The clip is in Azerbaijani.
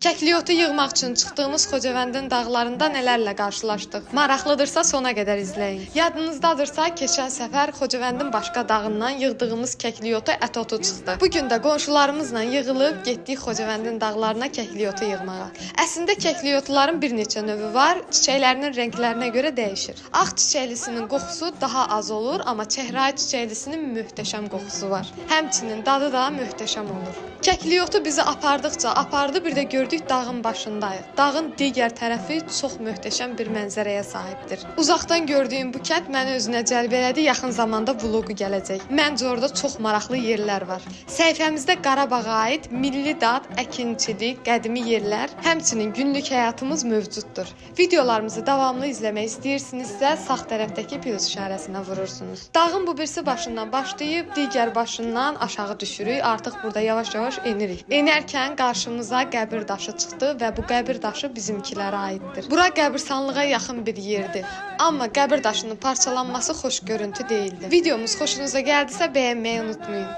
Kəkliyotu yığmaq üçün çıxdığımız Xocavəndin dağlarında nələrlə qarşılaşdıq? Maraqlıdırsa sona qədər izləyin. Yadınızdadırsa, keçən səfər Xocavəndin başqa dağından yığdığımız kəkliyotu ətotu çıxdı. Bugün də qonşularımızla yığılıb getdik Xocavəndin dağlarına kəkliyotu yığmağa. Əslində kəkliyotların bir neçə növü var, çiçəklərinin rənglərinə görə dəyişir. Ağ çiçəklisinin qoxusu daha az olur, amma çəhrayı çiçəklisinin möhtəşəm qoxusu var. Həmçinin dadı da möhtəşəm olur. Kəkliyotu bizi apardı, bir də gördük dağın başındayıq. Dağın digər tərəfi çox möhtəşəm bir mənzərəyə sahibdir. Uzaqdan gördüyüm bu kənd məni özünə cəlb elədi, yaxın zamanda vlogu gələcək. Məncə orada çox maraqlı yerlər var. Səhifəmizdə Qarabağa aid milli dad, əkinçilik, qədimi yerlər, həmçinin günlük həyatımız mövcuddur. Videolarımızı davamlı izləmək istəyirsinizsə, sağ tərəfdəki plus işarəsinə vurursunuz. Dağın bu birisi başından başlayıb, digər başından aşağı düşürük. Artıq burada yavaş-yavaş enirik. Enərkən qarşımıza qəbir daşı çıxdı və bu qəbir daşı bizimkilərə aiddir. Bura qəbirstanlığa yaxın bir yerdir. Amma qəbir daşının parçalanması xoş görüntü deyildi. Videomuz xoşunuza gəldisə bəyənməyi unutmayın.